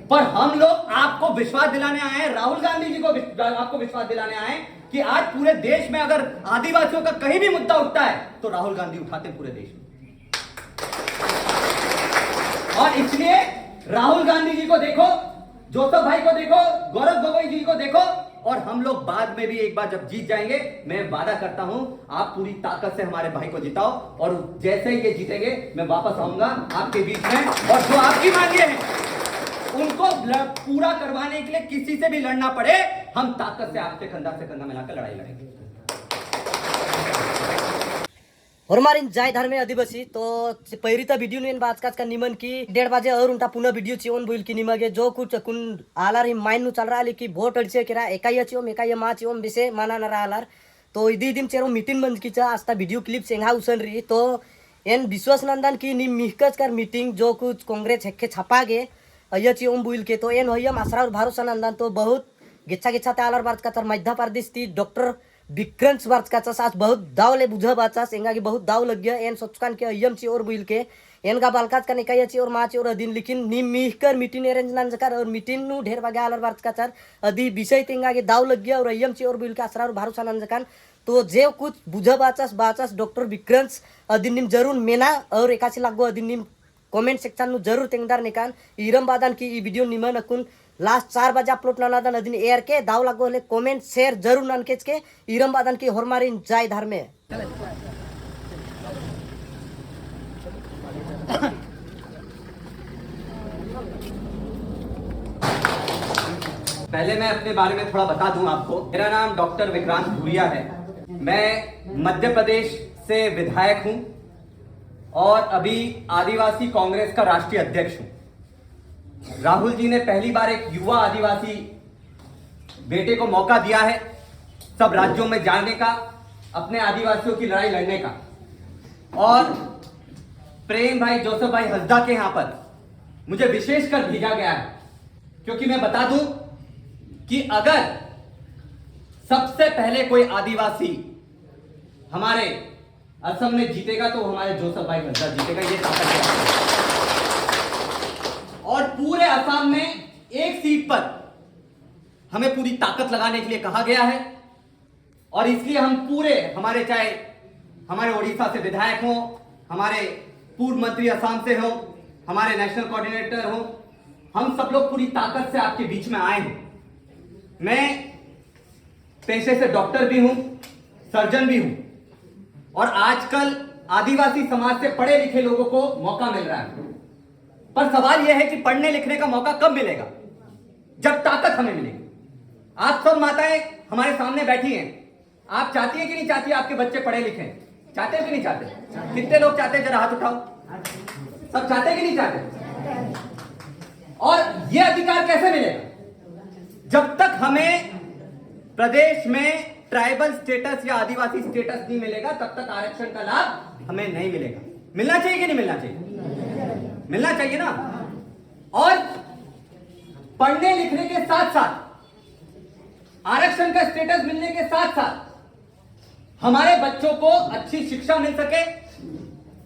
पर हम लोग आपको विश्वास दिलाने आए हैं, राहुल गांधी जी को आपको विश्वास दिलाने आए हैं कि आज पूरे देश में अगर आदिवासियों का कहीं भी मुद्दा उठता है तो राहुल गांधी उठाते हैं पूरे देश में। और इसलिए राहुल गांधी जी को देखो, जोसेफ भाई को देखो, गौरव गोगोई जी को देखो, और हम लोग बाद में भी एक बार जब जीत जाएंगे, मैं वादा करता हूं आप पूरी ताकत से हमारे भाई को जिताओ, और जैसे ही ये जीतेंगे मैं वापस आऊंगा आपके बीच में, और जो आपकी मांगे हैं उनको पूरा करवाने के लिए किसी से भी लड़ना पड़े, हम ताकत से आपसे कंधा मिलाकर लड़ाई लड़ेंगे। हमारी जाय धर्मे आदिवासी तो पहिरी तो वीडियो नहीं आज का निमन की 1:30 बजे और उनका पुनः वीडियो चिवन बोल की निमगे जो कुछ कुन आलार ही माइन नु चल रहा है कि वोट अड़चे किरा एकाई चिवम एकाई मा चिवम बिसे माना न रहा आलार तो इदी दिन चेरो मीटिंग बंद की आस्ता वीडियो क्लिप सेंगा उसन रही तो एन विश्वास नंदन की नि मिहकच कर मीटिंग जो कुछ कांग्रेस हेखे छपा गे अय चिवम बोल के तो एन होयम आसरा और भरोसा नंदन तो बहुत गिच्छा गिच्छा ते आलार बात का मध्य प्रदेश थी डॉक्टर विक्रंस वर्ष का आज बहुत दाव ले बुझा बाचा सेंगा की बहुत दाव लग गया एन सोचकान के अयम ची और बुल के एन का बालकाज का निकाय ची और मा ची और अधीन लेकिन नि मिहकर मीटिंग अरेंज नान जकार और मीटिंग नु ढेर बागे आलर वर्ष का चार अधी विषय तेंगा के दाव लग गया और अयम ची और बुल के असरा और भरोसा नान जकान तो जे कुछ बुझा बाचास डॉक्टर विक्रंस अधीन निम जरूर मेना और एकासी लागो अधीन निम कमेंट सेक्शन नु जरूर तेंगदार निकान इरम बादान की वीडियो निमन अकुन लास्ट 4 बजे अपलोड नानादन अदिन एयर के दाव लागो ले कमेंट शेयर जरूर ननकेच के इरम बादन की हरमारिन जाय धर्मे। पहले मैं अपने बारे में थोड़ा बता दूं आपको। मेरा नाम डॉक्टर विक्रांत भूरिया है। मैं मध्य प्रदेश से विधायक हूं और अभी आदिवासी कांग्रेस का राष्ट्रीय अध्यक्ष हूं। राहुल जी ने पहली बार एक युवा आदिवासी बेटे को मौका दिया है सब राज्यों में जाने का, अपने आदिवासियों की लड़ाई लड़ने का, और प्रेम भाई जोसेफ भाई हंसदा के यहां पर मुझे विशेषकर भेजा गया है क्योंकि मैं बता दूं कि अगर सबसे पहले कोई आदिवासी हमारे असम में जीतेगा तो हमारे जोसेफ भाई हंसदा जीतेगा, ये ताकत है। और पूरे असम में एक सीट पर हमें पूरी ताकत लगाने के लिए कहा गया है और इसलिए हम पूरे हमारे चाहे हमारे ओडिशा से विधायक हो, हमारे पूर्व मंत्री असम से हो, हमारे नेशनल कोऑर्डिनेटर हो, हम सब लोग पूरी ताकत से आपके बीच में आए हैं। मैं पेशे से डॉक्टर भी हूं, सर्जन भी हूं और आजकल आदिवासी समाज से पढ़े लिखे लोगों को मौका मिल रहा है, पर सवाल यह है कि पढ़ने लिखने का मौका कब मिलेगा? जब ताकत हमें मिलेगी। आप सब माताएं हमारे सामने बैठी हैं, आप चाहती हैं कि नहीं चाहती आपके बच्चे पढ़े लिखे? चाहते हैं कि नहीं चाहते? कितने लोग चाहते हैं? जरा हाथ उठाओ। सब चाहते हैं कि नहीं चाहते? और यह अधिकार कैसे मिलेगा? जब तक हमें प्रदेश में ट्राइबल स्टेटस या आदिवासी स्टेटस नहीं मिलेगा तब तक आरक्षण का लाभ हमें नहीं मिलेगा। मिलना चाहिए कि नहीं मिलना चाहिए? मिलना चाहिए ना। और पढ़ने लिखने के साथ साथ आरक्षण का स्टेटस मिलने के साथ साथ हमारे बच्चों को अच्छी शिक्षा मिल सके,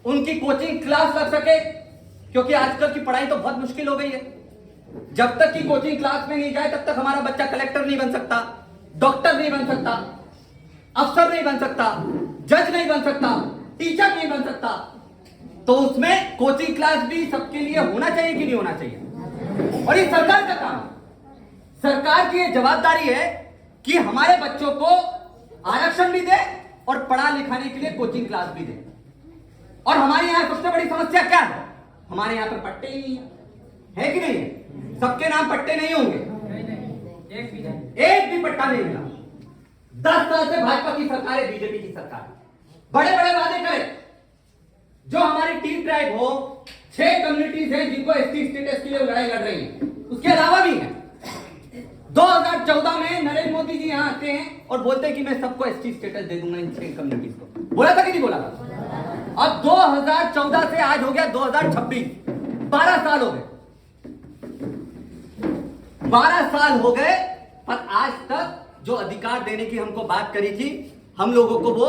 उनकी कोचिंग क्लास लग सके, क्योंकि आजकल की पढ़ाई तो बहुत मुश्किल हो गई है। जब तक कि कोचिंग क्लास में नहीं जाए तब तक हमारा बच्चा कलेक्टर नहीं बन सकता, डॉक्टर नहीं बन सकता, अफसर नहीं बन सकता, जज नहीं बन सकता, टीचर नहीं बन सकता। तो उसमें कोचिंग क्लास भी सबके लिए होना चाहिए कि नहीं होना चाहिए? और ये सरकार का काम है। सरकार की ये जवाबदारी है कि हमारे बच्चों को आरक्षण भी दे और पढ़ा लिखाने के लिए कोचिंग क्लास भी दे। और हमारे यहां सबसे बड़ी समस्या क्या है? हमारे यहां पर पट्टे ही नहीं है कि नहीं है? सबके नाम पट्टे नहीं होंगे, एक भी पट्टा नहीं मिला। 10 साल से भाजपा की सरकार है, बीजेपी की सरकार, बड़े बड़े वादे करे। जो हमारी टी ट्राइब हो, 6 कम्युनिटीज हैं जिनको एसटी स्टेटस के लिए लड़ाई लड़ रही है, उसके अलावा भी है। 2014 में नरेंद्र मोदी जी यहां आते हैं और बोलते हैं कि मैं सबको एसटी स्टेटस दे दूंगा इन 6 कम्युनिटीज को। बोला था कि नहीं बोला था? अब 2014 से आज हो गया 2026, 12 साल हो गए। 12 साल हो गए, पर आज तक जो अधिकार देने की हमको बात करी थी, हम लोगों को वो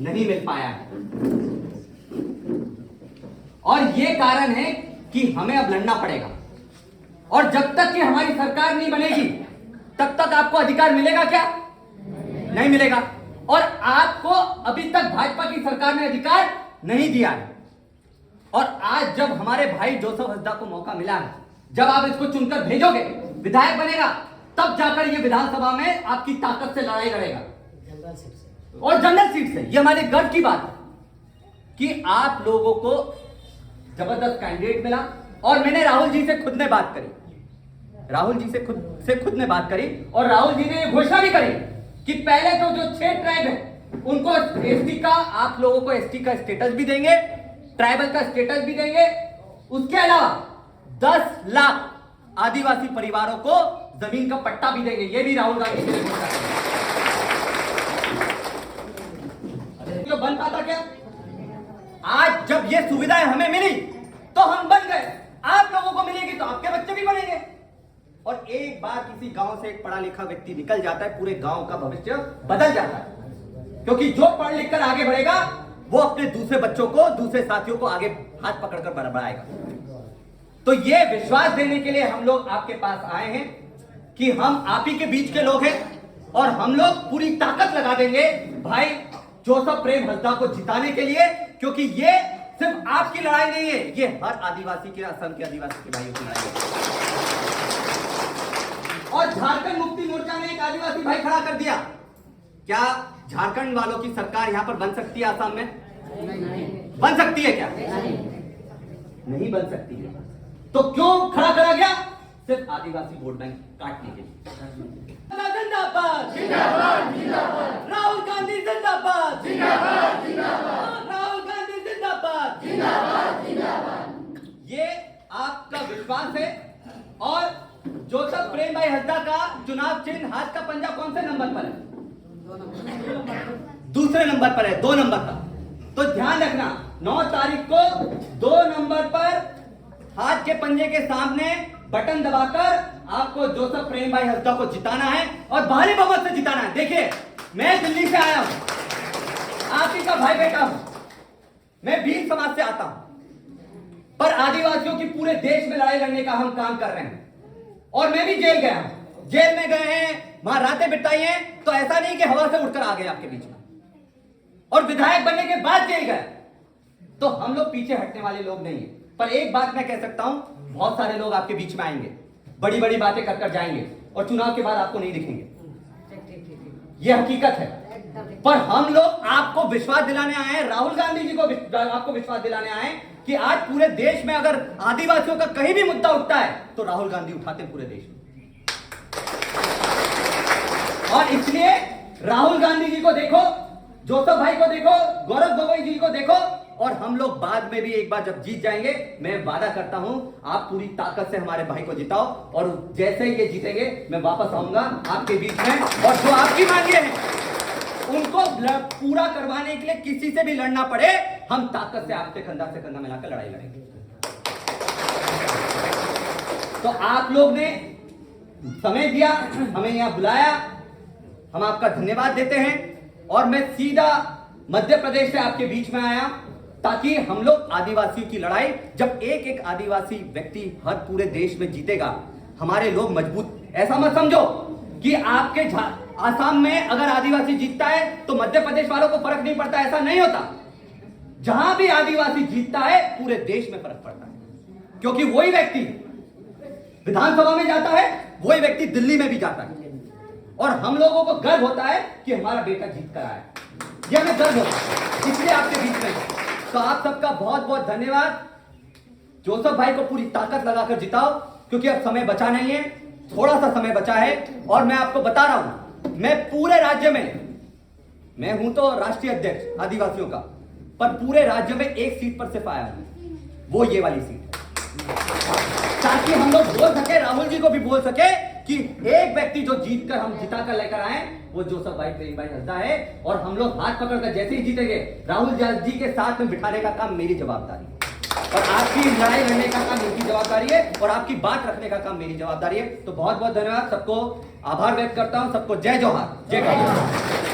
नहीं मिल पाया है। और ये कारण है कि हमें अब लड़ना पड़ेगा। और जब तक कि हमारी सरकार नहीं बनेगी तब तक आपको अधिकार मिलेगा क्या? नहीं मिलेगा। और आपको अभी तक भाजपा की सरकार ने अधिकार नहीं दिया है। और आज जब हमारे भाई जोसेफ हंसदा को मौका मिला है, जब आप इसको चुनकर भेजोगे, विधायक बनेगा, तब जाकर ये विधानसभा में आपकी ताकत से लड़ाई लड़ेगा और जनरल सीट से। ये हमारे गर्व की बात है कि आप लोगों को जबरदस्त कैंडिडेट मिला। और मैंने राहुल जी से खुद ने बात करी, राहुल जी से खुद ने बात करी और राहुल जी ने घोषणा भी करी कि पहले तो जो 6 ट्राइब है उनको एसटी का, आप लोगों को एसटी का स्टेटस भी देंगे, ट्राइबल का स्टेटस भी देंगे। उसके अलावा 10 लाख आदिवासी परिवारों को जमीन का पट्टा भी देंगे। ये भी राहुल गांधी जी ने घोषणा की। तो बन पाता क्या? आज जब ये सुविधाएं हमें मिली तो हम बन गए, आप लोगों को मिलेगी तो आपके बच्चे भी बनेंगे। और एक बार किसी गांव से एक पढ़ा लिखा व्यक्ति निकल जाता है, पूरे गांव का भविष्य बदल जाता है। क्योंकि जो पढ़ लिख कर आगे बढ़ेगा वो अपने दूसरे बच्चों को, दूसरे साथियों को आगे हाथ पकड़कर बढ़ाएगा। तो ये विश्वास देने के लिए हम लोग आपके पास आए हैं कि हम आप ही के बीच के लोग हैं और हम लोग पूरी ताकत लगा देंगे भाई जोसेफ प्रेम हंसदा को जिताने के लिए। क्योंकि ये सिर्फ आपकी लड़ाई नहीं है, ये हर आदिवासी के, असम के आदिवासी के भाइयों की लड़ाई है। और झारखंड मुक्ति मोर्चा ने एक आदिवासी भाई खड़ा कर दिया। क्या झारखंड वालों की सरकार यहां पर बन सकती है? आसाम में बन सकती है क्या? नहीं बन सकती है। तो क्यों खड़ा करा गया? सिर्फ आदिवासी वोट बैंक काटने के लिए। जिंदाबाद जिंदाबाद जिंदाबाद, राहुल गांधी जिंदाबाद जिंदाबाद जिंदाबाद, राहुल गांधी जिंदाबाद जिंदाबाद जिंदाबाद। ये आपका विश्वास है। और जोसेफ प्रेम भाई हंसदा का चुनाव चिन्ह हाथ का पंजा कौन से नंबर पर है? दूसरे नंबर पर है, 2 नंबर का। तो ध्यान रखना, 9 तारीख को 2 नंबर पर हाथ के पंजे के सामने बटन दबाकर आपको जोसेफ प्रेम भाई हंसदा को जिताना है और भारी बहुमत से जिताना है। देखिए, मैं दिल्ली से आया हूं, आप ही का भाई बेटा हूं, मैं भील समाज से आता हूं, पर आदिवासियों की पूरे देश में लड़ाई लड़ने का हम काम कर रहे हैं। और मैं भी जेल गया हूं, जेल में गए हैं, वहां रातें बिताई हैं। तो ऐसा नहीं कि हवा से उड़कर आ गए आपके बीच में, और विधायक बनने के बाद जेल गए। तो हम लोग पीछे हटने वाले लोग नहीं है। पर एक बात मैं कह सकता हूं, बहुत सारे लोग आपके बीच में आएंगे, बड़ी बड़ी बातें कर कर जाएंगे और चुनाव के बाद आपको नहीं दिखेंगे। यह हकीकत है। पर हम लोग आपको विश्वास दिलाने आए हैं, राहुल गांधी जी को आपको विश्वास दिलाने आए हैं कि आज पूरे देश में अगर आदिवासियों का कहीं भी मुद्दा उठता है तो राहुल गांधी उठाते हैं पूरे देश में। और इसलिए राहुल गांधी जी को देखो, जोसेफ भाई को देखो, गौरव गोगोई जी को देखो। और हम लोग बाद में भी एक बार जब जीत जाएंगे, मैं वादा करता हूं, आप पूरी ताकत से हमारे भाई को जिताओ। और जैसे ही ये जीतेंगे मैं वापस आऊंगा आपके बीच में, और जो आपकी मांगे हैं उनको पूरा करवाने के लिए किसी से भी लड़ना पड़े, हम ताकत से आपसे कंधा मिलाकर लड़ाई लड़ेंगे। तो आप लोग ने समय दिया, हमें यहां बुलाया, हम आपका धन्यवाद देते हैं। और मैं सीधा मध्य प्रदेश से आपके बीच में आया ताकि हम लोग आदिवासियों की लड़ाई, जब एक एक आदिवासी व्यक्ति हर पूरे देश में जीतेगा, हमारे लोग मजबूत। ऐसा मत समझो कि आपके आसाम में अगर आदिवासी जीतता है तो मध्य प्रदेश वालों को फर्क नहीं पड़ता, ऐसा नहीं होता। जहां भी आदिवासी जीतता है पूरे देश में फर्क पड़ता है। क्योंकि वही व्यक्ति विधानसभा में जाता है, वही व्यक्ति दिल्ली में भी जाता है। और हम लोगों को गर्व होता है कि हमारा बेटा जीत कर आया, यह हमें गर्व होता है, इसलिए आपके बीच में। तो आप सबका बहुत बहुत धन्यवाद। जोसेफ भाई को पूरी ताकत लगाकर जिताओ, क्योंकि अब समय बचा नहीं है, थोड़ा सा समय बचा है। और मैं आपको बता रहा हूं, मैं पूरे राज्य में, मैं हूं तो राष्ट्रीय अध्यक्ष आदिवासियों का, पर पूरे राज्य में एक सीट पर सिर्फ आया हूं, वो ये वाली सीट है। ताकि हम लोग बोल सके, राहुल जी को भी बोल सके कि एक व्यक्ति जो जीतकर हम जिता कर लेकर आए वो जोसेफ भाई प्रेम भाई हंसदा है। और हम लोग हाथ पकड़कर जैसे ही जीतेंगे, राहुल जी के साथ में बिठाने का काम मेरी जवाबदारी है, और आपकी लड़ाई लड़ने का काम मेरी जवाबदारी है, और आपकी बात रखने का काम मेरी जवाबदारी है। तो बहुत बहुत धन्यवाद, सबको आभार व्यक्त करता हूं, सबको जय जोहार, जय गौर।